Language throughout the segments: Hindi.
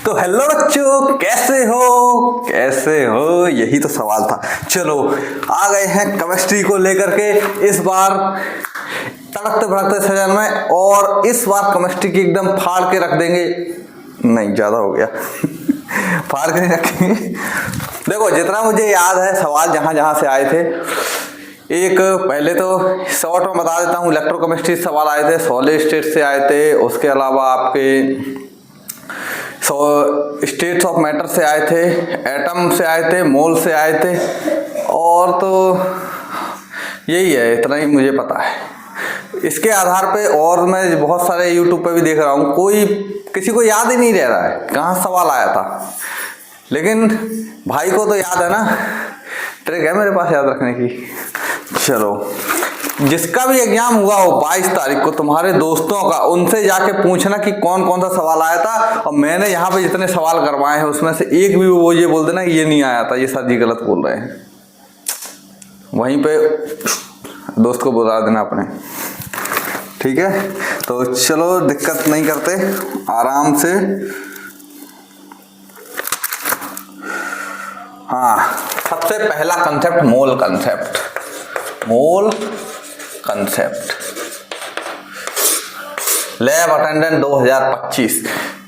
तो हेलो बच्चों, कैसे हो यही तो सवाल था। चलो आ गए हैं केमिस्ट्री को लेकर के इस बार तड़कते भड़कते सजन में, और इस बार केमिस्ट्री की एकदम फाड़ के रख देंगे। नहीं ज्यादा हो गया फाड़ के रखेंगे। देखो जितना मुझे याद है सवाल जहां जहां से आए थे, एक पहले तो शॉर्ट में बता देता हूँ। इलेक्ट्रोकेमिस्ट्री सवाल आए थे, सॉलिड स्टेट से आए थे, उसके अलावा आपके स्टेट्स ऑफ मैटर से आए थे, एटम से आए थे, मोल से आए थे, और तो यही है, इतना ही मुझे पता है। इसके आधार पे और मैं बहुत सारे यूट्यूब पे भी देख रहा हूँ, कोई किसी को याद ही नहीं रह रहा है कहाँ सवाल आया था। लेकिन भाई को तो याद है ना, ट्रिक है मेरे पास याद रखने की। चलो जिसका भी एग्जाम हुआ हो 22 तारीख को तुम्हारे दोस्तों का, उनसे जाके पूछना कि कौन कौन सा सवाल आया था, और मैंने यहाँ पे जितने सवाल करवाए हैं उसमें से एक भी वो ये बोल देना ये नहीं आया था, ये सर जी गलत बोल रहे हैं। वहीं पे दोस्त को बता देना अपने, ठीक है। तो चलो दिक्कत नहीं करते, आराम से। हाँ, सबसे पहला कंसेप्ट मोल कंसेप्ट लैब अटेंडेंट 2025।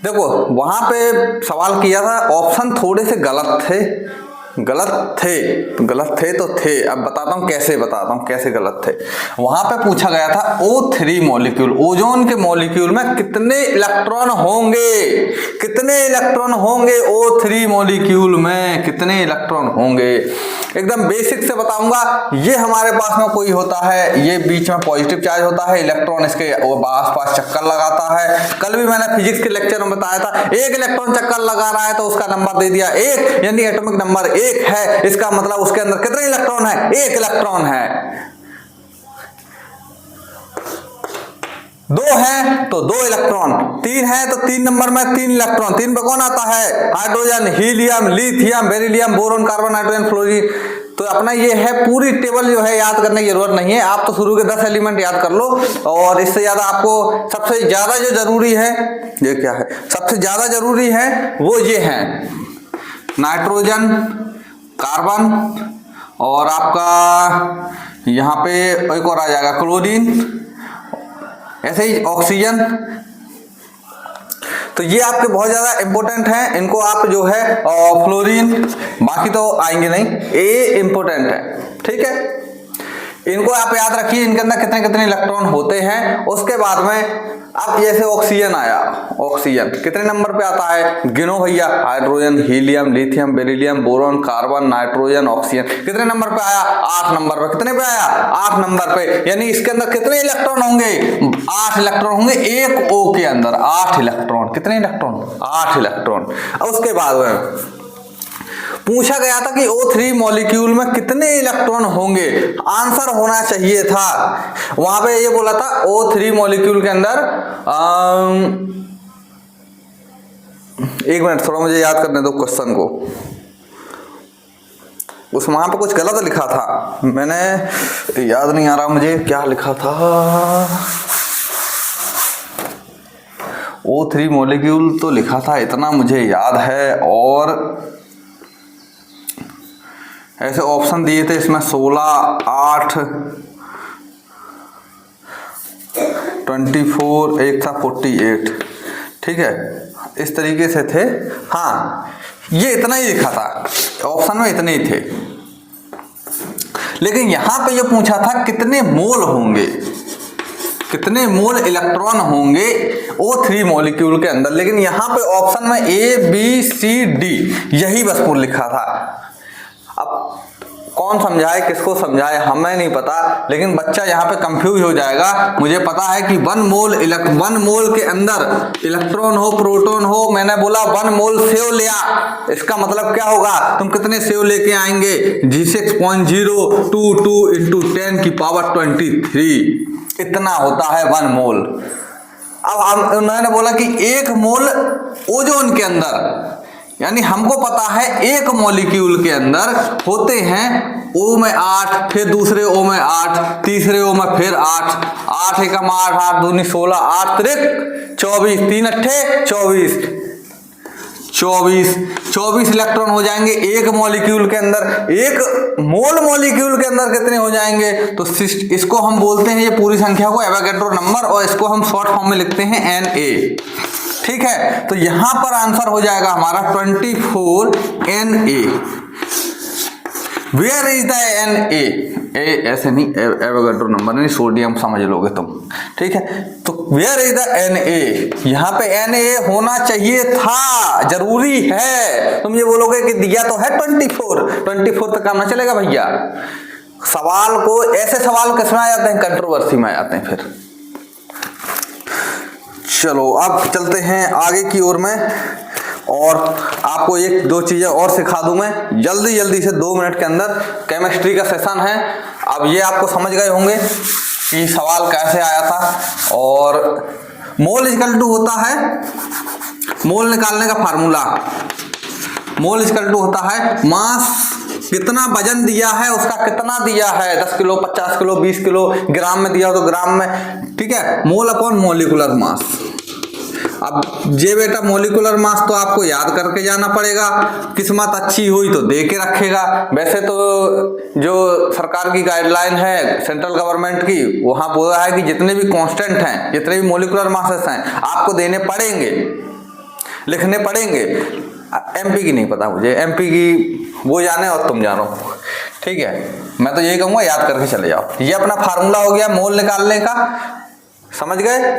देखो वहां पे सवाल किया था, ऑप्शन थोड़े से गलत थे तो थे। अब बताता हूँ कैसे गलत थे। वहां पे पूछा गया था O3 मॉलिक्यूल, ओजोन के मॉलिक्यूल में कितने इलेक्ट्रॉन होंगे, O3 मॉलिक्यूल में कितने इलेक्ट्रॉन होंगे। एकदम बेसिक से बताऊंगा। ये हमारे पास में कोई होता है, ये बीच में पॉजिटिव चार्ज होता है, इलेक्ट्रॉन इसके आसपास चक्कर लगाता है। कल भी मैंने फिजिक्स के लेक्चर में बताया था, एक इलेक्ट्रॉन चक्कर लगा रहा है तो उसका नंबर दे दिया 1, यानी एटॉमिक नंबर 1 है। इसका मतलब उसके अंदर कितने इलेक्ट्रॉन है? 1 इलेक्ट्रॉन है। 2 है तो 2 इलेक्ट्रॉन, 3 है तो 3 नंबर में 3 इलेक्ट्रॉन। 3 पे कौन आता है? Hydrogen, helium, lithium, beryllium, boron, carbon, nitrogen, fluorine. तो अपना ये है, पूरी टेबल जो है याद करने की जरूरत नहीं है, आप तो शुरू के 10 एलिमेंट याद कर लो। और इससे ज्यादा आपको सबसे ज्यादा जो जरूरी है, ये क्या है, सबसे ज्यादा जरूरी है वो ये है नाइट्रोजन, कार्बन, और आपका यहाँ पे एक और आ जाएगा क्लोरीन, ऐसे ही ऑक्सीजन। तो ये आपके बहुत ज्यादा इंपॉर्टेंट हैं, इनको आप जो है फ्लोरीन, बाकी तो आएंगे नहीं, ये इंपॉर्टेंट है, ठीक है। इनको आप याद रखिए, इनके अंदर कितने कितने इलेक्ट्रॉन होते हैं। उसके बाद में अब जैसे ऑक्सीजन आया, ऑक्सीजन कितने नंबर पे आता है? गिनो भैया, hydrogen, helium, lithium, beryllium, boron, carbon, nitrogen, oxygen. कितने नंबर पे आया? 8 नंबर पे। कितने पे आया? 8 नंबर पे। यानी इसके अंदर कितने इलेक्ट्रॉन होंगे? 8 इलेक्ट्रॉन होंगे एक O के अंदर। 8 इलेक्ट्रॉन। कितने इलेक्ट्रॉन? 8 इलेक्ट्रॉन। उसके बाद में पूछा गया था कि O3 मॉलिक्यूल में कितने इलेक्ट्रॉन होंगे। आंसर होना चाहिए था, वहां पे ये बोला था O3 मॉलिक्यूल के अंदर एक मिनट, थोड़ा मुझे याद करने दो क्वेश्चन को। उस वहां पे कुछ गलत लिखा था, मैंने याद नहीं आ रहा मुझे क्या लिखा था। O3 मॉलिक्यूल तो लिखा था, इतना मुझे याद है। और ऐसे ऑप्शन दिए थे इसमें 16, 8, 24, एक था 48, ठीक है, इस तरीके से थे। हाँ, ये इतना ही लिखा था, ऑप्शन में इतने ही थे। लेकिन यहां पे ये पूछा था कितने मोल होंगे, कितने मोल इलेक्ट्रॉन होंगे O3 मॉलिक्यूल के अंदर। लेकिन यहां पे ऑप्शन में A, B, C, D यही बस पूरा लिखा था। अब कौन समझाए, किसको समझाए, हमें नहीं पता, लेकिन बच्चा यहाँ पे कंफ्यूज हो जाएगा। मुझे पता है कि 1 मोल के अंदर इलेक्ट्रॉन हो, प्रोटॉन हो। मैंने बोला 1 मोल सेव लिया, इसका मतलब क्या होगा? तुम कितने सेव लेके आएंगे? G6.022 × 10 की पावर 23, इतना होता है 1 मोल। अब उन्होंने बोला कि 1 मोल ओजोन के अंदर, यानी हमको पता है एक मॉलिक्यूल के अंदर होते हैं O में 8, फिर दूसरे O में 8, तीसरे O में फिर 8, 8 एकम 8, 8 दूनी 16, 8 त्रिक 24, 3 अट्ठे 24, 24 इलेक्ट्रॉन हो जाएंगे एक मॉलिक्यूल के अंदर। एक मोल मॉलिक्यूल के अंदर कितने हो जाएंगे? तो इसको हम बोलते हैं, ये पूरी संख्या को एवोगैड्रो नंबर, और इसको हम शॉर्ट फॉर्म में लिखते हैं Na। ठीक है, तो यहां पर आंसर हो जाएगा हमारा 24 Na। Where is the Na? ऐसे नहीं, एवोगैड्रो नंबर नहीं, सोडियम समझ लोगे तुम। ठीक है, तो वेयर इज द Na? यहाँ पे Na होना चाहिए था, जरूरी है। तुम ये बोलोगे कि दिया तो है 24 तक काम ना चलेगा भैया। सवाल को, ऐसे सवाल किसमें आ जाते हैं? कंट्रोवर्सी में आ जाते हैं फिर। चलो अब चलते हैं आगे की ओर में, और आपको एक दो चीजें और सिखा दूं मैं जल्दी से 2 मिनट के अंदर। केमिस्ट्री का सेशन है। अब ये आपको समझ गए होंगे कि सवाल कैसे आया था। और मोल इक्वल टू होता है, मोल निकालने का फार्मूला, मोल इक्वल टू होता है मास, कितना वजन दिया है उसका कितना दिया है, 10 किलो 50 किलो 20 किलो, ग्राम में दिया हो तो ग्राम में। ठीक है, मोल अपॉन मोलिकुलर मास। अब जे बेटा मोलिकुलर मास तो आपको याद करके जाना पड़ेगा, किस्मत अच्छी हुई तो दे के रखेगा। वैसे तो जो सरकार की गाइडलाइन है सेंट्रल गवर्नमेंट की, वहां बोला है कि जितने भी कांस्टेंट हैं, जितने भी मोलिकुलर मासेस हैं, आपको देने पड़ेंगे, लिखने पड़ेंगे। एमपी की नहीं पता मुझे, एमपी की वो जाने और तुम जानो। ठीक है, मैं तो यही कहूंगा याद करके चले जाओ। ये अपना फार्मूला हो गया मोल निकालने का, समझ गए?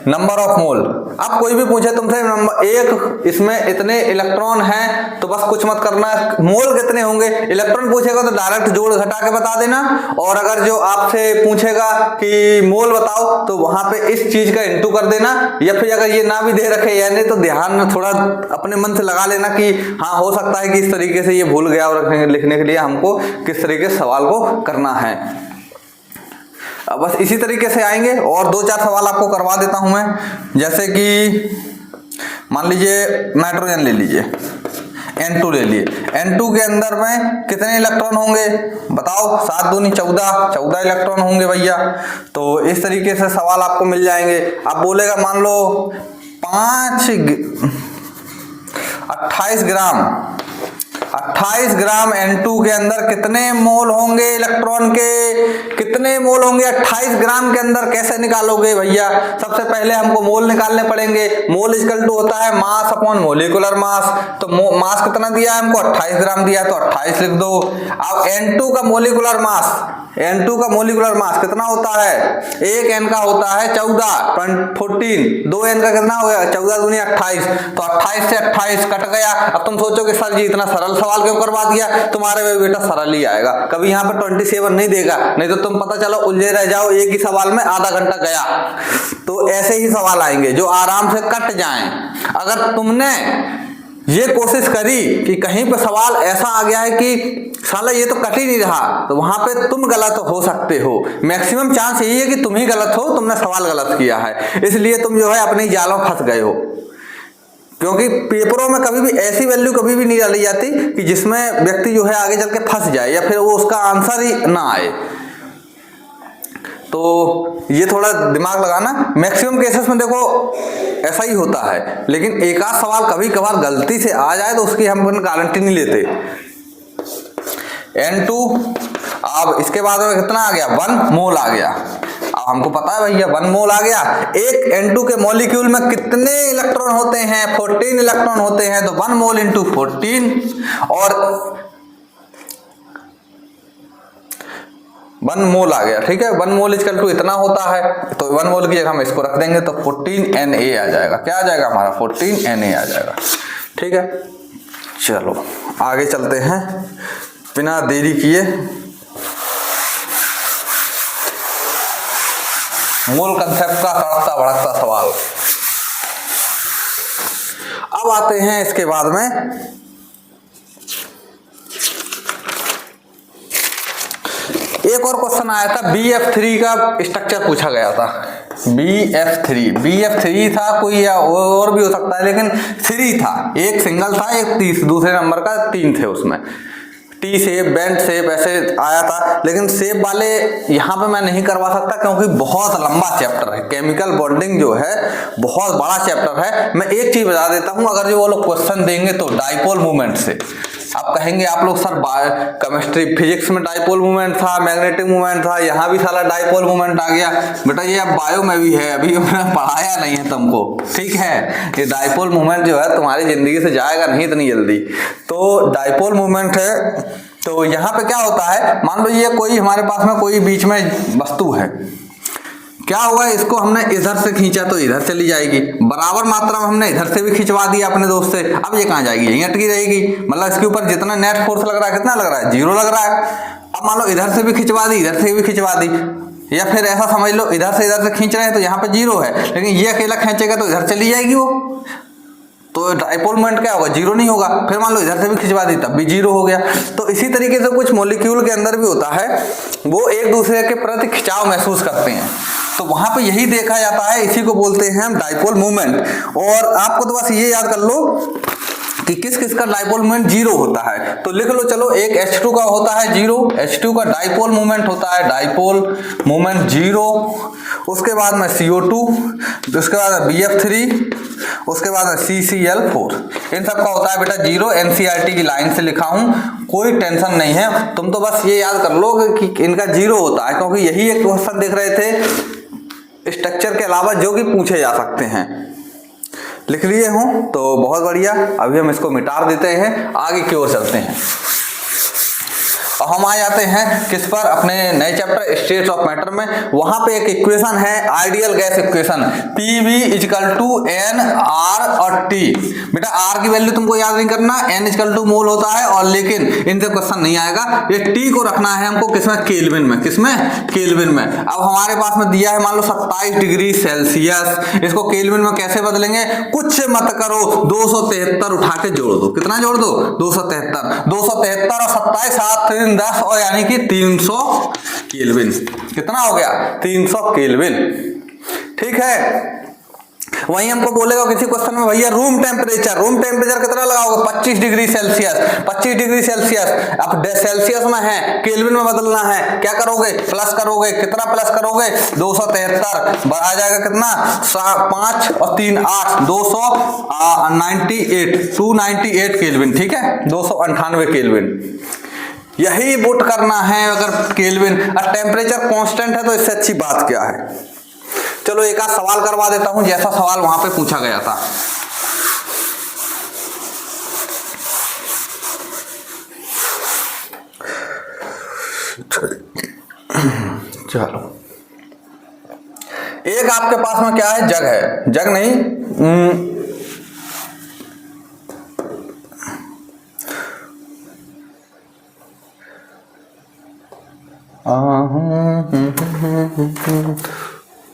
Number of mole. अब कोई भी पूछे तुमसे नंबर एक, इसमें इतने इलेक्ट्रॉन हैं, तो बस कुछ मत करना, मोल कितने होंगे। इलेक्ट्रॉन पूछेगा तो डायरेक्ट जोड़ घटा के बता देना, और अगर जो आपसे पूछेगा कि मोल बताओ तो वहां पे इस चीज का इंटू कर देना। या फिर अगर ये ना भी दे रखे यानी, तो ध्यान में थोड़ा अपने मन से लगा लेना कि हाँ हो सकता है कि इस तरीके से ये भूल गया, और लिखने के लिए हमको किस तरीके से सवाल को करना है। बस इसी तरीके से आएंगे, और 2-4 सवाल आपको करवा देता हूं मैं। जैसे कि मान लीजिए नाइट्रोजन ले लीजिए, N2 ले लिए, N2 के अंदर में कितने इलेक्ट्रॉन होंगे बताओ? 7 दूनी 14 इलेक्ट्रॉन होंगे भैया। तो इस तरीके से सवाल आपको मिल जाएंगे। अब बोलेगा मान लो 28 ग्राम N2 के अंदर कितने मोल होंगे इलेक्ट्रॉन के? कितने मोल होंगे 28 ग्राम के अंदर? कैसे निकालोगे भैया? सबसे पहले हमको मोल निकालने पड़ेंगे। मोल इक्वल टू होता है मास अपॉन मोलिकुलर मास। तो मास कितना दिया है हमको? 28 ग्राम दिया है, तो 28 लिख दो। अब N2 का मोलिकुलर मास, N2 का मोलिकुलर मास कितना होता है? 1 N का होता है 14, 2 N का कितना हो गया? 14 दूनी 28, तो 28 से 28 कट गया। अब तुम सोचोगे सर जी इतना सरल सवाल क्यों करवा दिया? तुम्हारे में बेटा सरल ही आएगा, कभी यहाँ पे 27 नहीं देगा, नहीं तो तुम पता चलो उलझे रह जाओ, एक ही सवाल में आधा घंटा गया। तो ऐसे ही सवाल आएंगे जो आराम से कट जाएं। अगर तुमने ये कोशिश करी कि कहीं पे सवाल ऐसा आ गया है कि साला ये तो कट ही नहीं रहा, तो वहां पे तुम गलत हो सकते हो। मैक्सिमम चांस यही है कि तुम ही गलत हो, तुमने सवाल गलत किया है, इसलिए तुम जो है अपने जाल में फंस गए हो। क्योंकि पेपरों में कभी भी ऐसी वैल्यू कभी भी नहीं डाली जाती कि जिसमें व्यक्ति जो है आगे चल के फंस जाए, या फिर वो उसका आंसर ही ना आए। तो ये थोड़ा दिमाग लगाना। मैक्सिमम केसेस में देखो ऐसा ही होता है, लेकिन एक आध सवाल कभी कभार गलती से आ जाए तो उसकी हम गारंटी नहीं लेते। N2, अब इसके बाद में कितना आ गया? 1 मोल आ गया। अब हमको पता है भैया 1 मोल आ गया। एक N2 के मॉलिक्यूल में कितने इलेक्ट्रॉन होते हैं? 14 इलेक्ट्रॉन होते हैं, तो 1 मोल इंटू 14, और 1 मोल आ गया। ठीक है, 1 मोल इक्वल टू इतना होता है, तो 1 मोल की जगह हम इसको रख देंगे, तो 14 Na आ जाएगा। क्या आ जाएगा हमारा? 14 Na आ जाएगा। ठीक है, चलो आगे चलते हैं बिना देरी किए। मोल कंसेप्ट का तड़कता भड़कता सवाल। अब आते हैं इसके बाद में एक और क्वेश्चन आया था, BF3 का स्ट्रक्चर पूछा गया था। BF3 था कोई, या और भी हो सकता है, लेकिन 3 था। एक सिंगल था, एक दूसरे नंबर का 3 थे उसमें। टी शेप, बेंट शेप ऐसे आया था, लेकिन शेप वाले यहाँ पे मैं नहीं करवा सकता क्योंकि बहुत लंबा चैप्टर है। केमिकल बॉन्डिंग जो है बहुत बड़ा चैप्टर है। मैं एक चीज बता देता हूँ, अगर जो वो लोग क्वेश्चन देंगे तो डाइपोल मूवमेंट से आप कहेंगे आप लोग सर केमिस्ट्री फिजिक्स में डाइपोल मूवमेंट था, मैग्नेटिक मूवमेंट था, यहाँ भी साला डाइपोल मूवमेंट आ गया। बेटा ये अब बायो में भी है, अभी मैंने पढ़ाया नहीं है तुमको, ठीक है। ये डाइपोल मूवमेंट जो है तुम्हारी जिंदगी से जाएगा नहीं इतनी जल्दी। तो डाइपोल मूवमेंट है, तो यहाँ पे क्या होता है, मान लो ये कोई हमारे पास में कोई बीच में वस्तु है, क्या हुआ इसको हमने इधर से खींचा तो इधर चली जाएगी, बराबर मात्रा में हमने इधर से भी खिंचवा दिया अपने दोस्त से, अब ये कहाँ जाएगी, यहीं अटकी रहेगी। मतलब इसके ऊपर जितना नेट फोर्स लग रहा है कितना लग रहा है, 0 लग रहा है। अब मान लो इधर से भी खिंचवा दी, इधर से भी खिंचवा दी, या फिर ऐसा समझ लो इधर से खींच रहे हैं तो यहाँ पे 0 है, लेकिन ये अकेला खींचेगा तो इधर चली जाएगी वो, तो डाइपोल मोमेंट क्या होगा, 0 नहीं होगा। फिर मान लो इधर से भी खिंचवा दी तब भी 0 हो गया। तो इसी तरीके से कुछ मॉलिक्यूल के अंदर भी होता है, वो एक दूसरे के प्रति खिंचाव महसूस करते हैं, तो वहां पे यही देखा जाता है, इसी को बोलते हैं डाइपोल मूवमेंट। और आपको तो बस ये याद कर लो कि किस किस का डाइपोल मूवमेंट 0 होता है, तो लिख लो चलो। एक H2 का होता है 0, H2 का डाइपोल मूवमेंट होता है डाइपोल मूवमेंट 0। उसके बाद में CO2, उसके बाद BF3, उसके बाद CCl4, इन सब का होता है बेटा 0। NCERT की लाइन से लिखा हूं, कोई टेंशन नहीं है, तुम तो बस ये याद कर लो कि इनका 0 होता है, क्योंकि यही एक क्वेश्चन देख रहे थे स्ट्रक्चर के अलावा जो कि पूछे जा सकते हैं। लिख लिए हो तो बहुत बढ़िया। अभी हम इसको मिटा देते हैं, आगे की ओर चलते हैं। और हम आ जाते हैं किस पर, अपने नए चैप्टर स्टेट्स ऑफ मैटर में। वहां पे एक इक्वेशन है ideal gas equation, PV = NR और T। बेटा R की वैल्यू तुमको याद नहीं करना, N = मोल होता है, और लेकिन इनसे क्वेश्चन नहीं आएगा। ये T को रखना है हमको किसमें, केल्विन में। किसमें, केल्विन में। अब हमारे पास में दिया है मान लो 27 डिग्री सेल्सियस, इसको केल्विन में कैसे बदलेंगे, कुछ मत करो, 273 उठा के जोड़ दो। कितना जोड़ दो, 273 और 27 7 10, और यानी कि 300 केल्विन। कितना हो गया, 300 केल्विन, ठीक है। वहीं हमको बोलेगा किसी क्वेश्चन में भैया रूम टेम्परेचर कितना लगाओगे, 25 डिग्री सेल्सियस। 25 डिग्री सेल्सियस, अब सेल्सियस में है, केल्विन में बदलना है, क्या करोगे, प्लस करोगे। कितना प्लस करोगे, 273 आ जाएगा कितना, 5 और 3 8, 298 केल्विन, ठीक है, 298 केल्विन। यही बुट करना है अगर केल्विन। और टेम्परेचर कांस्टेंट है तो इससे अच्छी बात क्या है। चलो एक आध सवाल करवा देता हूं, जैसा सवाल वहां पे पूछा गया था। चलो, एक आपके पास में क्या है, जग है, जग नहीं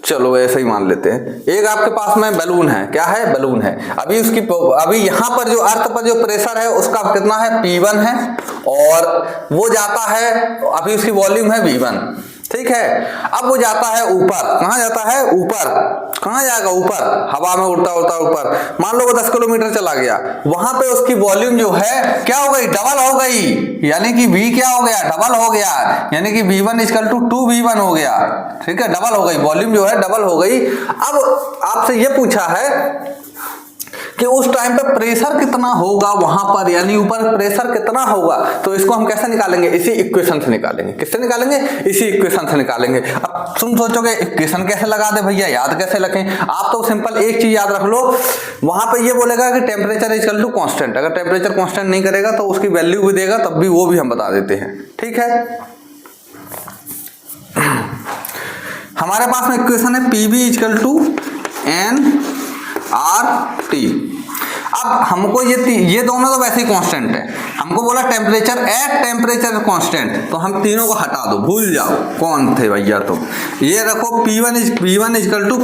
चलो ऐसे ही मान लेते हैं। एक आपके पास में बैलून है, क्या है, बैलून है। अभी यहाँ पर जो अर्थ पर जो प्रेशर है उसका कितना है, P1 है, और वो जाता है, अभी उसकी वॉल्यूम है V1, ठीक है। अब वो जाता है ऊपर, कहाँ जाता है, ऊपर। कहाँ जाएगा, ऊपर, हवा में उड़ता ऊपर। मान लो वो 10 किलोमीटर चला गया, वहां पे उसकी वॉल्यूम जो है क्या हो गई, डबल हो गई, यानी कि V क्या हो गया, डबल हो गया, यानी कि V1 = 2V1 हो गया, ठीक है, डबल हो गई, वॉल्यूम जो है डबल हो गई। अब आपसे ये पूछा है कि उस टाइम पे प्रेशर कितना होगा वहां पर, यानी ऊपर प्रेशर कितना होगा, तो इसको हम कैसे निकालेंगे, इसी इक्वेशन से निकालेंगे। किससे निकालेंगे, इसी इक्वेशन से निकालेंगे। अब तुम सोचोगे इक्वेशन कैसे लगा दे भैया, याद कैसे रखें। आप तो सिंपल एक चीज याद रख लो, वहां पे ये बोलेगा कि टेम्परेचर = कांस्टेंट। अगर टेम्परेचर कांस्टेंट नहीं करेगा तो उसकी वैल्यू भी देगा, तब भी वो भी हम बता देते हैं, ठीक है। हमारे पास में इक्वेशन है PV = NRT। अब हमको ये दोनों तो वैसे ही कांस्टेंट है, हमको बोला टेम्परेचर एट टेम्परेचर कांस्टेंट, तो हम तीनों को हटा दो, भूल जाओ कौन थे भैया। तो ये रखो P1 =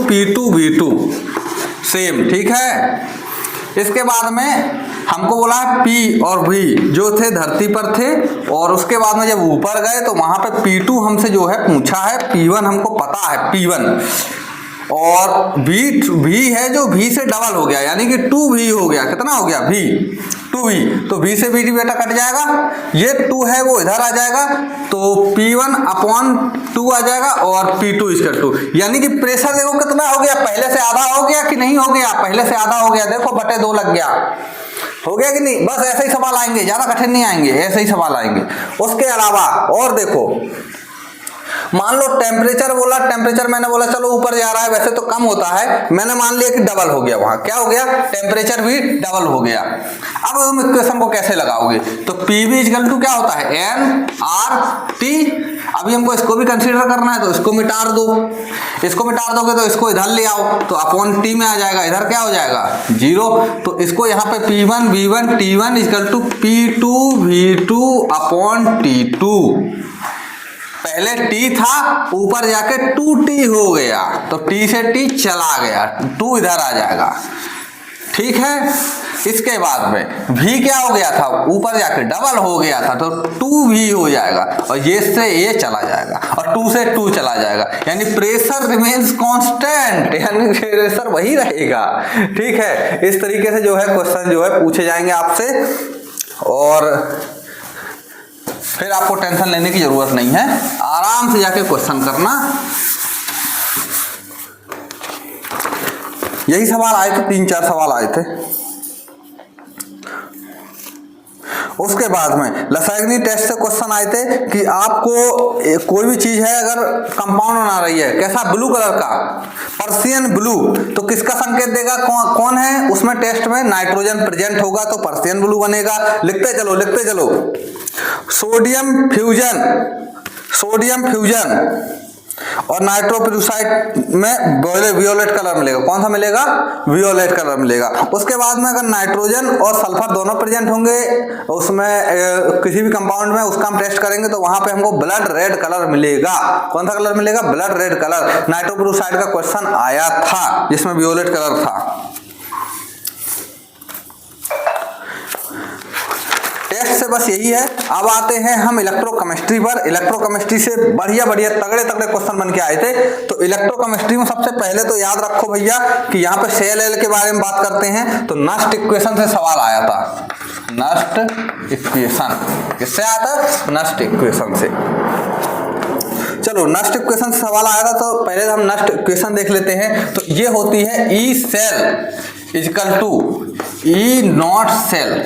P2V2 सेम, ठीक है। इसके बाद में हमको बोला है P और V जो थे धरती पर थे, और उसके बाद में जब ऊपर गए तो वहां पे P2 हमसे जो है पूछा है, P1 हमको पता है P1, और V है जो V से डबल हो गया, यानी कि 2V हो गया। कितना हो गया, V। 2v, तो v से v बेटा कट जाएगा, ये 2 है वो इधर आ जाएगा, तो P1/2 आ जाएगा और P2 इक्वल टू, यानी कि प्रेशर देखो कितना हो गया, पहले से आधा हो गया कि नहीं हो गया, पहले से आधा हो गया, देखो बटे 2 लग गया, हो गया कि नहीं। बस ऐसे ही सवाल आएंगे, ज्यादा कठिन नहीं आएंगे, ऐसे ही सवाल आएंगे। उसके अलावा और देखो, मान लो टेम्परेचर बोला, टेम्परेचर मैंने बोला चलो ऊपर जा रहा है, वैसे तो कम होता है, मैंने मान लिया कि डबल हो गया, वहां क्या हो गया, टेम्परेचर भी डबल हो गया। अब तुम इक्वेशन को कैसे लगाओगे, तो PV इक्वल टू क्या होता है, nRT। अभी हमको इसको भी कंसीडर करना है, तो इसको मिटा दो, इसको मिटा दोगे तो इसको इधर ले आओ, तो अपॉन T में आ जाएगा, इधर क्या हो जाएगा 0, तो इसको यहाँ पे P1 V1 T1 equal to P2 V2 upon T2। पहले T था, ऊपर जाके 2T हो गया, तो T से T चला गया, 2 इधर आ जाएगा, ठीक है। इसके बाद में V क्या हो गया था, ऊपर जाके डबल हो गया था, तो 2V हो जाएगा, और ये से ये चला जाएगा, और 2 से 2 चला जाएगा, यानी प्रेशर रिमेन्स कांस्टेंट, यानी प्रेशर वही रहेगा, ठीक है। इस तरीके से जो है क्वेश्चन जो है पूछे जाएंगे आपसे, और फिर आपको टेंशन लेने की जरूरत नहीं है, आराम से जाके क्वेश्चन करना। यही सवाल आए थे, 3-4 सवाल आए थे। उसके बाद में लसाग्नी टेस्ट से क्वेश्चन आए थे कि आपको कोई भी चीज है अगर कंपाउंड बना रही है, कैसा, ब्लू कलर का, पर्सियन ब्लू, तो किसका संकेत देगा, कौन है उसमें टेस्ट में, नाइट्रोजन प्रेजेंट होगा तो पर्सियन ब्लू बनेगा। लिखते चलो लिखते चलो, सोडियम फ्यूजन और नाइट्रोपिरुसाइड में वियोलेट कलर मिलेगा, कौन सा मिलेगा, वियोलेट कलर मिलेगा। उसके बाद में अगर नाइट्रोजन और सल्फर दोनों प्रेजेंट होंगे उसमें किसी भी कंपाउंड में, उसका हम टेस्ट करेंगे तो वहां पे हमको ब्लड रेड कलर मिलेगा, कौन सा कलर मिलेगा, ब्लड रेड कलर। नाइट्रोपिरुसाइड का क्वेश्चन आया था जिसमें वियोलेट कलर था। टेस्ट से बस यही है। अब आते हैं हम इलेक्ट्रोकेमिस्ट्री पर। इलेक्ट्रोकेमिस्ट्री से बढ़िया तगड़े क्वेश्चन बन के आए थे। तो इलेक्ट्रोकेमिस्ट्री में सबसे पहले तो याद रखो भैया कि यहाँ पे सेल एल के बारे में बात करते हैं, तो नस्ट इक्वेशन से सवाल आया था। नस्ट इक्वेशन किससे आया था, नस्ट इक्वेशन से। चलो नस्ट इक्वेशन से सवाल आया था, तो पहले हम नस्ट इक्वेशन देख लेते हैं। तो ये होती है E cell equal to E naught cell,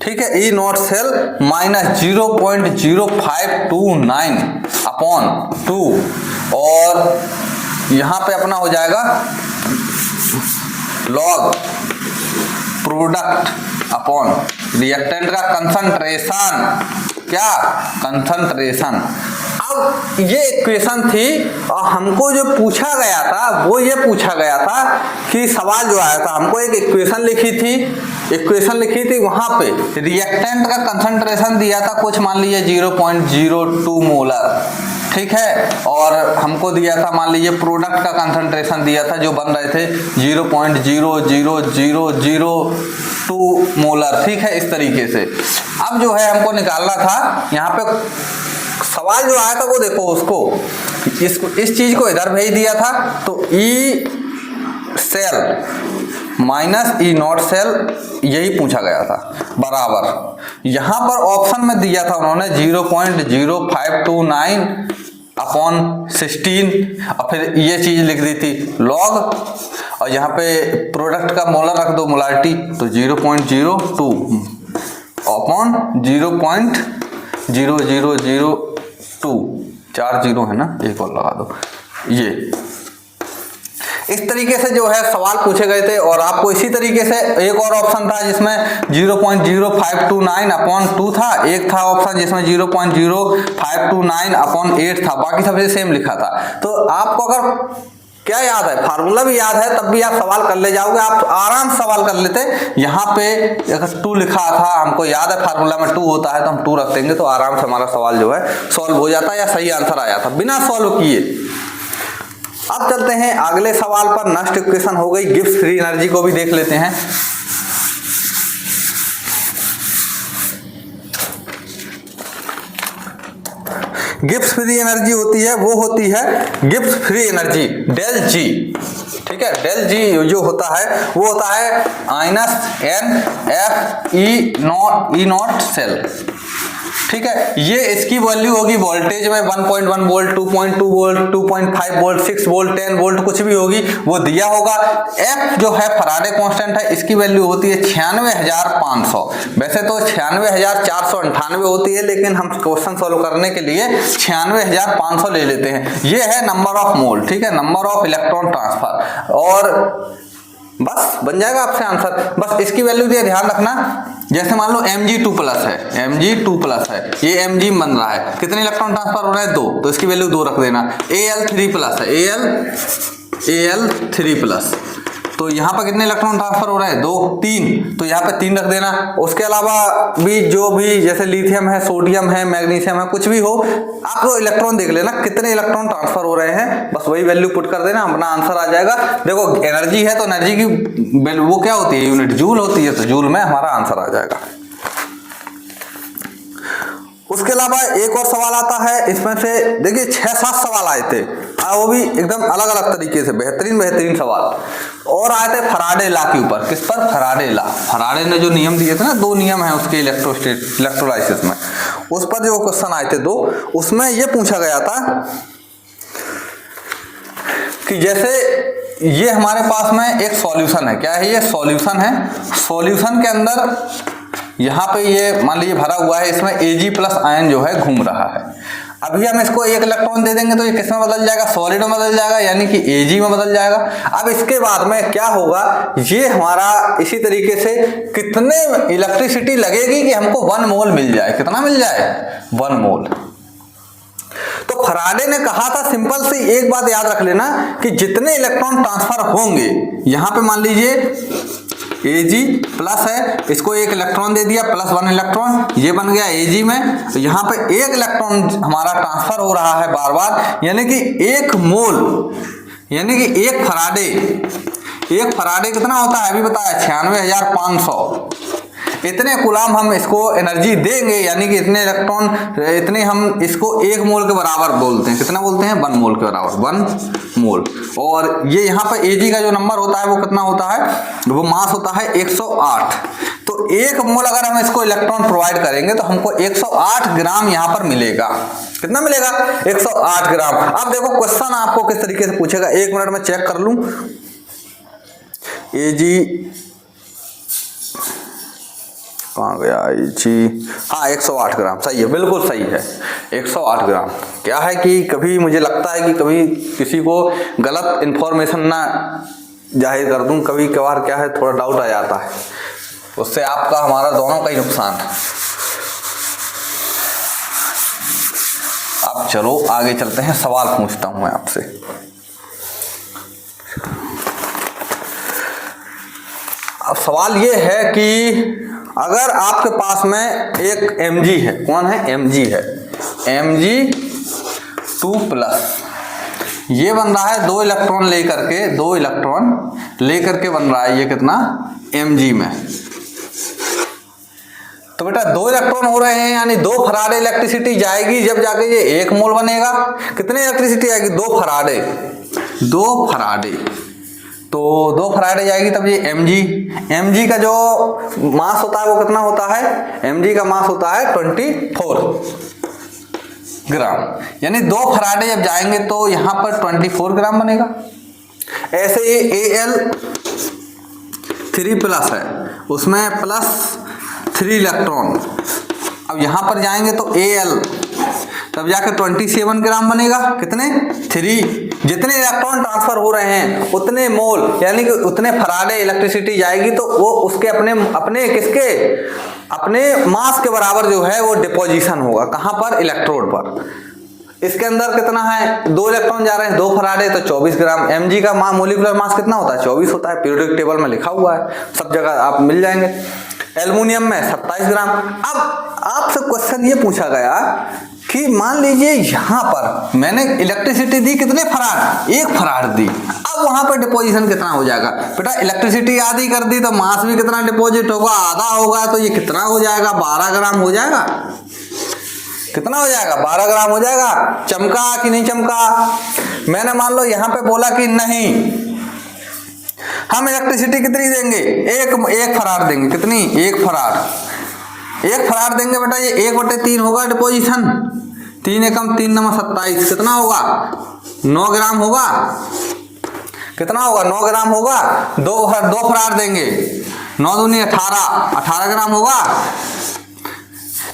ठीक है, E naught cell minus 0.0529 upon 2, और यहां पे अपना हो जाएगा लॉग प्रोडक्ट अपॉन रिएक्टेंट का कंसंट्रेशन, क्या, कंसंट्रेशन। अब ये इक्वेशन थी और हमको जो पूछा गया था वो ये पूछा गया था कि सवाल जो आया था, हमको एक इक्वेशन लिखी थी, वहां पे रिएक्टेंट का कंसंट्रेशन दिया था कुछ, मान लीजिए 0.02 मोलर, ठीक है, और हमको दिया था मान लीजिए प्रोडक्ट का कंसंट्रेशन दिया था जो बन रहे थे 0.00002 मोलर, ठीक है, इस तरीके से। अब जो है हमको निकालना था, यहाँ पे सवाल जो आया था वो देखो, उसको इस चीज को इधर भेज दिया था, तो E cell minus E naught cell यही पूछा गया था बराबर। यहां पर ऑप्शन में दिया था उन्होंने 0.0529 अपॉन 16, और फिर ये चीज लिख दी थी लॉग, और यहाँ पे प्रोडक्ट का मोलर रख दो, मोलारिटी, तो 0.02 अपॉन 0.0002, 4 जीरो है ना, एक और लगा दो। ये इस तरीके से जो है सवाल पूछे गए थे, और आपको इसी तरीके से एक और ऑप्शन था जिसमें 0.0529 अपॉन 2 था, एक था ऑप्शन जिसमें 0.0529 अपॉन 8 था, बाकी सब सेम लिखा था। तो आपको अगर क्या याद है, फार्मूला भी याद है, तब भी आप सवाल कर ले जाओगे, आप आराम से सवाल कर लेते। यहाँ पे अगर 2 लिखा था, हमको याद है फार्मूला में 2 होता है, तो हम 2 रख देंगे, तो आराम से हमारा सवाल जो है सॉल्व हो जाता है, या सही आंसर आया था बिना सॉल्व किए। अब चलते हैं अगले सवाल पर। नस्ट इक्वेशन हो गई, गिब्स फ्री एनर्जी को भी देख लेते हैं। गिब्स फ्री एनर्जी होती है वो होती है गिब्स फ्री एनर्जी डेल जी। ठीक है, डेल जी जो होता है वो होता है -NF E0 सेल। ठीक है, ये इसकी वैल्यू होगी वोल्टेज में 1.1 volt, 2.2 volt, 2.5 volt, 6 volt, 10 volt कुछ भी होगी वो दिया होगा। F जो है फराडे कांस्टेंट है, इसकी वैल्यू होती है 96,500। वैसे तो 96,498 होती है, लेकिन हम क्वेश्चन सॉल्व करने के लिए 96,500 ले लेते हैं। ये है नंबर ऑफ मोल। ठीक है, नंबर ऑफ इलेक्ट्रॉन ट्रांसफर, और बस बन जाएगा आपसे आंसर। बस इसकी वैल्यू दिया, ध्यान रखना। जैसे मान लो Mg2+ है, Mg2+ है, ये Mg बन रहा है, कितने इलेक्ट्रॉन ट्रांसफर हो रहा है 2, तो इसकी वैल्यू 2 रख देना। Al3+ है, Al3+, तो यहाँ पर कितने इलेक्ट्रॉन ट्रांसफर हो रहा है 2, 3, तो यहाँ पे 3 रख देना। उसके अलावा भी जो भी जैसे लिथियम है, सोडियम है, मैग्नीशियम है, कुछ भी हो, आप तो इलेक्ट्रॉन देख लेना कितने इलेक्ट्रॉन ट्रांसफर हो रहे हैं, बस वही वैल्यू पुट कर देना, अपना आंसर आ जाएगा। देखो एनर्जी है तो एनर्जी की वो क्या होती है, यूनिट जूल होती है, तो जूल में हमारा आंसर आ जाएगा। उसके अलावा एक और सवाल आता है, इसमें से देखिए 6-7 सवाल आए थे, वो भी एकदम अलग अलग तरीके से बेहतरीन सवाल, और आए थे फराडे लॉ के ऊपर। किस पर? Faraday law. फराडे ने जो नियम दिए थे ना, 2 नियम है उसके इलेक्ट्रोलाइसिस में, उस पर जो क्वेश्चन आए थे 2, उसमें ये पूछा गया था कि जैसे ये हमारे पास में एक सॉल्यूशन है, क्या है ये? सॉल्यूशन है। सॉल्यूशन के अंदर यहाँ पे ये मान लीजिए भरा हुआ है, इसमें Ag+ आयन जो है घूम रहा है। अभी हम इसको 1 इलेक्ट्रॉन दे देंगे तो ये किस में बदल जाएगा? सॉलिड में बदल जाएगा, यानी कि Ag में बदल जाएगा। अब इसके बाद में क्या होगा, ये हमारा इसी तरीके से कितने इलेक्ट्रिसिटी लगेगी कि हमको 1 मोल मिल जाए। कितना मिल जाए? 1 मोल। तो फराडे ने कहा था, सिंपल सी एक बात याद रख लेना कि जितने इलेक्ट्रॉन ट्रांसफर होंगे, यहां पे मान लीजिए Ag+ है, इसको 1 इलेक्ट्रॉन दे दिया, +1 इलेक्ट्रॉन, ये बन गया Ag में, तो यहाँ पे 1 इलेक्ट्रॉन हमारा ट्रांसफर हो रहा है बार बार, यानी कि 1 मोल, यानी कि 1 फराडे कितना होता है अभी बताया? 96,500। इतने कूलाम हम इसको एनर्जी देंगे, यानी कि इतने इलेक्ट्रॉन, इतने हम इसको 1 मोल के बराबर बोलते हैं। कितना बोलते हैं? 1 मोल के बराबर, 1 मोल। और ये यहाँ पर Ag का जो नंबर होता है वो कितना होता है? वो मास होता है 108। तो 1 मोल अगर हम इसको इलेक्ट्रॉन प्रोवाइड करेंगे तो हमको 108 ग्राम यहाँ पर मिलेगा। कितना मिलेगा? 108 ग्राम। अब देखो क्वेश्चन आपको किस तरीके से पूछेगा, 1 मिनट में चेक कर लूं। Ag कहाँ गया? हाँ 108 ग्राम, सही है, बिल्कुल सही है, 108 ग्राम। क्या है कि कभी मुझे लगता है कि कभी किसी को गलत इन्फॉर्मेशन ना जाहिर कर दूं, कभी कभार क्या है थोड़ा डाउट आ जाता है, उससे आपका हमारा दोनों का ही नुकसान है। अब चलो आगे चलते हैं, सवाल पूछता हूं मैं आपसे। अब सवाल ये है कि अगर आपके पास में एक Mg है, कौन है? Mg है, Mg2+, ये बन रहा है 2 इलेक्ट्रॉन लेकर के बन रहा है, ये कितना? Mg में। तो बेटा 2 इलेक्ट्रॉन हो रहे हैं, यानी 2 फराडे इलेक्ट्रिसिटी जाएगी, जब जाके ये 1 मोल बनेगा। कितने इलेक्ट्रिसिटी आएगी? 2 फराडे, तो 2 फराडे जाएगी, तब ये Mg का जो मास होता है वो कितना होता है? Mg का मास होता है 24 ग्राम, यानी 2 फराडे जब जाएंगे तो यहाँ पर 24 ग्राम बनेगा। ऐसे ही Al3+ है, उसमें +3 इलेक्ट्रॉन, अब यहाँ पर जाएंगे तो Al, तब जाकर 27 ग्राम बनेगा। कितने? 3। जितने इलेक्ट्रॉन ट्रांसफर हो रहे हैं उतने मोल, यानी कि उतने फराडे इलेक्ट्रिसिटी जाएगी, तो वो उसके अपने मास के बराबर जो है वो डिपोजिशन होगा। कहां पर? इलेक्ट्रोड पर। इसके अंदर कितना है? 2 इलेक्ट्रॉन जा रहे हैं, 2 फराडे, तो 24 ग्राम। Mg का मोलिकुलर मास कितना होता है? 24 होता है, पीरियोडिक टेबल में लिखा हुआ है, सब जगह आप मिल जाएंगे। एल्युमिनियम में 27 ग्राम। अब आपसे क्वेश्चन ये पूछा गया कि मान लीजिए यहां पर मैंने इलेक्ट्रिसिटी दी, कितने फराड? 1 फराड दी। अब वहां पर डिपोजिशन कितना हो जाएगा? बेटा इलेक्ट्रिसिटी आधी कर दी तो मास भी कितना डिपोजिट होगा? आधा होगा, तो ये कितना हो जाएगा? 12 ग्राम हो जाएगा। कितना हो जाएगा, 12 ग्राम हो जाएगा। चमका कि नहीं चमका? मैंने मान लो यहाँ पे बोला कि नहीं, हम इलेक्ट्रिसिटी कितनी देंगे, एक फराड देंगे। कितनी? 1 फराड। 1 फराड देंगे बेटा, ये 1/3 होगा डिपोजिशन। 3 एकम 3 नवा 27, कितना होगा? 9 ग्राम होगा। कितना होगा? 9 ग्राम होगा। 2 फराड देंगे, 9 दूनी 18 ग्राम होगा।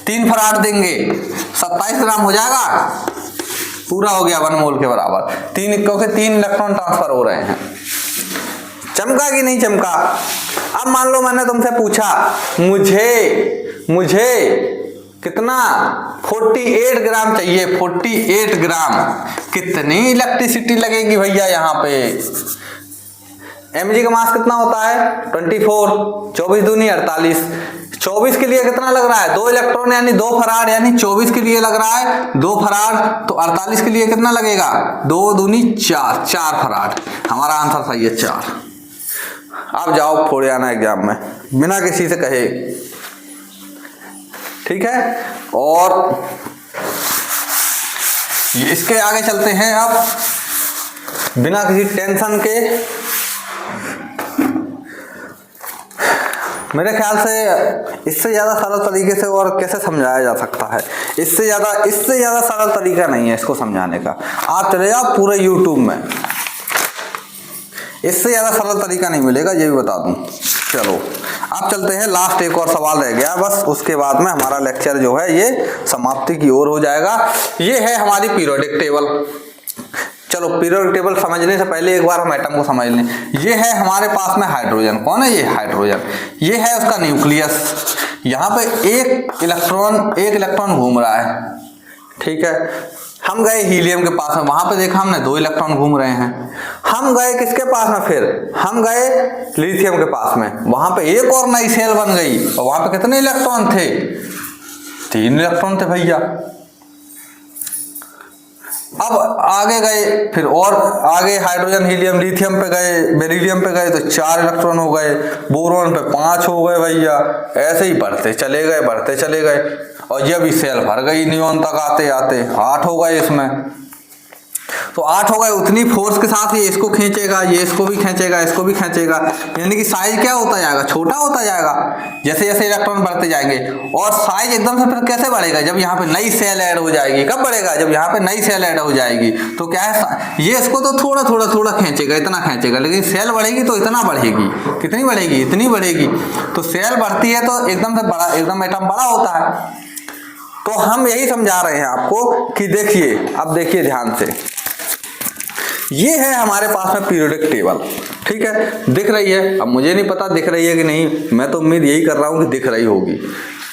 3 फराड देंगे, 27 ग्राम हो जाएगा। पूरा हो गया 1 मोल के बराबर। 3 क्योंकि 3 इलेक्ट्रॉन ट्रांसफर हो रहे हैं। चमका कि नहीं चमका? अब मान लो मैंने तुमसे पूछा, मुझे कितना 48 ग्राम चाहिए, 48 ग्राम। कितनी इलेक्ट्रिसिटी लगेगी भैया यहाँ पे? mg का मास कितना होता है? 24, 24 दूनी 48। 24 के लिए कितना लग रहा है? 2 इलेक्ट्रॉन यानी 2 फराड, यानी 24 के लिए लग रहा है 2 फराड। तो 48 के लिए कितना लगेगा? 2 दूनी 4 फराड। हमारा आंसर सही है 4। अब जाओ फोड़े आना एग्जाम में बिना किसी से कहे, ठीक है। और इसके आगे चलते हैं अब बिना किसी टेंशन के। मेरे ख्याल से इससे ज़्यादा सरल तरीके से और कैसे समझाया जा सकता है? इससे ज़्यादा सरल तरीका नहीं है इसको समझाने का। आप चले जाओ पूरे YouTube में, इससे ज़्यादा सरल तरीका नहीं मिलेगा, ये भी बता दूं। चलो अब चलते हैं, लास्ट एक और सवाल रह गया बस, उसके बाद में हमारा लेक्चर जो है ये समाप्ति की ओर हो जाएगा। ये है हमारी पीरियोडिक टेबल। चलो पीरियोडिक टेबल समझने से पहले एक बार हम एटम को समझ लें। ये है हमारे पास में हाइड्रोजन। कौन है ये? हाइड्रोजन। ये है उसका न्यूक्लियस। यहाँ पे एक इलेक्ट्रॉन घूम रहा है, ठीक है। हम गए हीलियम के पास में, वहां पे देखा हमने 2 इलेक्ट्रॉन घूम रहे हैं। हम गए किसके पास में? फिर हम गए लिथियम के पास में, वहां पे एक और नई सेल बन गई और वहां पे कितने इलेक्ट्रॉन थे? 3 इलेक्ट्रॉन थे भैया। अब आगे गए, फिर और आगे हाइड्रोजन, हीलियम, लिथियम पे गए, बेरिलियम पे गए तो 4 इलेक्ट्रॉन हो गए, बोरॉन पे 5 हो गए भैया। ऐसे ही बढ़ते चले गए और ये भी सेल भर गई नियॉन तक आते आते 8 हो गए इसमें। तो 8 हो गए, उतनी फोर्स के साथ ये इसको खींचेगा, ये इसको भी खींचेगा, इसको भी खींचेगा, यानी कि साइज क्या होता जाएगा? छोटा होता जाएगा जैसे जैसे इलेक्ट्रॉन बढ़ते जाएंगे। और साइज एकदम से फिर कैसे बढ़ेगा? जब यहाँ पे नई सेल ऐड हो जाएगी। कब बढ़ेगा? जब यहाँ पे नई सेल ऐड हो जाएगी। तो क्या है, ये इसको तो थोड़ा खींचेगा, इतना खींचेगा, लेकिन सेल बढ़ेगी तो इतना बढ़ेगी। कितनी बढ़ेगी? इतनी बढ़ेगी। तो सेल बढ़ती है तो एकदम से बड़ा, एकदम एटम बड़ा होता है। तो हम यही समझा रहे हैं आपको कि देखिए, अब देखिए ध्यान से, ये है हमारे पास में पीरियोडिक टेबल, ठीक है। दिख रही है? अब मुझे नहीं पता दिख रही है कि नहीं, मैं तो उम्मीद यही कर रहा हूं कि दिख रही होगी।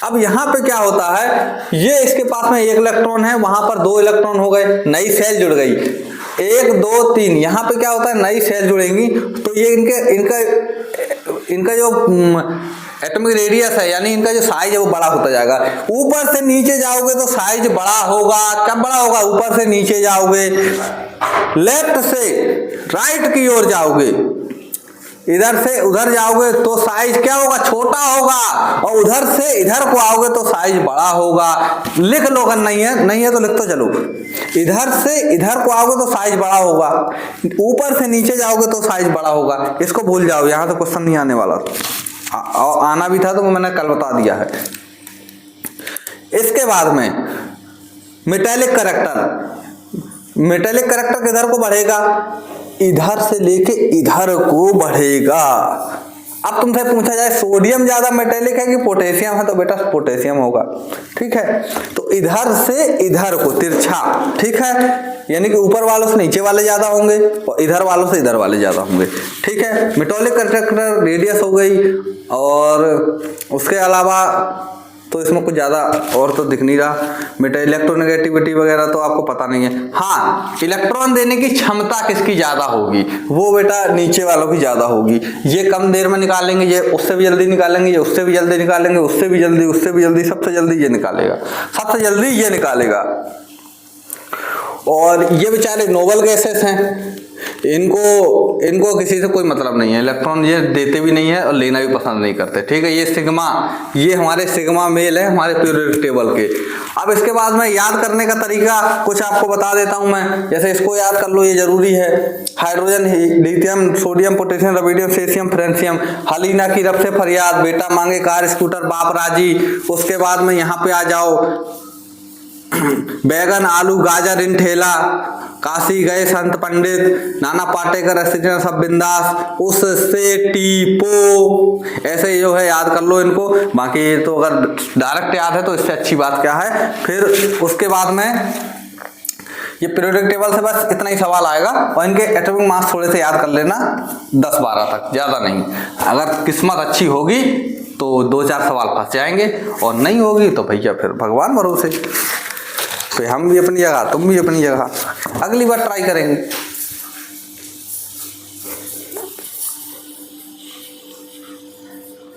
अब यहाँ पे क्या होता है, ये इसके पास में 1 इलेक्ट्रॉन है, वहां पर 2 इलेक्ट्रॉन हो गए, नई सेल जुड़ गई, 1 2 3। यहाँ पे क्या होता है, नई सेल जुड़ेंगी तो ये इनका जो एटॉमिक रेडियस है, यानी इनका जो साइज है वो बड़ा होता जाएगा। ऊपर से नीचे जाओगे तो साइज बड़ा होगा। कब बड़ा होगा? ऊपर से नीचे जाओगे, लेफ्ट से राइट की ओर जाओगे, इधर से उधर जाओगे तो साइज क्या होगा? छोटा होगा। और उधर से इधर को आओगे तो साइज बड़ा होगा। लिख लो, अगर नहीं है तो लिख तो चलो। इधर से इधर को आओगे तो साइज बड़ा होगा, ऊपर से नीचे जाओगे तो साइज बड़ा होगा। इसको भूल जाओ, यहां तो क्वेश्चन नहीं आने वाला। आना भी था तो मैंने कल बता दिया है। इसके बाद में मेटेलिक कैरेक्टर किधर को बढ़ेगा? इधर से लेके इधर को बढ़ेगा। अब तुमसे पूछा जाए सोडियम ज्यादा मेटेलिक है कि पोटेशियम है, तो बेटा पोटेशियम होगा, ठीक है। तो इधर से इधर को तिरछा, ठीक है, यानी कि ऊपर वालों से नीचे वाले ज्यादा होंगे और इधर वालों से इधर वाले ज्यादा होंगे, ठीक है। मेटेलिक कैरेक्टर रेडियस हो गई, और उसके अलावा तो इसमें कुछ ज़्यादा और तो दिख नहीं रहा। बेटा इलेक्ट्रोनेगेटिविटी वगैरह तो आपको पता नहीं है। हाँ, इलेक्ट्रॉन देने की क्षमता किसकी ज़्यादा होगी? वो बेटा नीचे वालों की ज़्यादा होगी। ये कम देर में निकालेंगे, ये उससे भी जल्दी निकालेंगे, ये उससे भी जल्दी निकालेंगे, उससे भी जल्दी, सबसे जल्दी ये निकालेगा, सबसे जल्दी ये निकालेगा। और ये बेचारे नोबल गैसेस हैं, इनको किसी से कोई मतलब नहीं है। इलेक्ट्रॉन ये देते भी नहीं है और लेना भी पसंद नहीं करते, ठीक है। ये सिग्मा, ये हमारे सिग्मा मेल है हमारे पीरियोडिक टेबल के। अब इसके बाद मैं याद करने का तरीका कुछ आपको बता देता हूं मैं। जैसे इसको याद कर लो, ये जरूरी है। Hydrogen, lithium, sodium, potassium, rubidium, caesium, francium. हलीना की रब से फरियाद, बेटा मांगे कार स्कूटर बाप राजी। उसके बाद में यहाँ पे आ जाओ, बैगन, आलू, गाजर इन ठेला, काशी गए संत पंडित, नाना पाटेकर, सब बिंदास, उससे टीपो। ऐसे जो है याद कर लो इनको। बाकी तो अगर डायरेक्ट याद है तो इससे अच्छी बात क्या है। फिर उसके बाद में ये पीरियोडिक टेबल से बस इतना ही सवाल आएगा, और इनके एटॉमिक मास थोड़े से याद कर लेना, 10-12 तक, ज्यादा नहीं। अगर किस्मत अच्छी होगी तो 2-4 सवाल फंस जाएंगे, और नहीं होगी तो भैया फिर भगवान भरोसे। तो हम भी अपनी जगह, तुम भी अपनी जगह, अगली बार ट्राई करेंगे।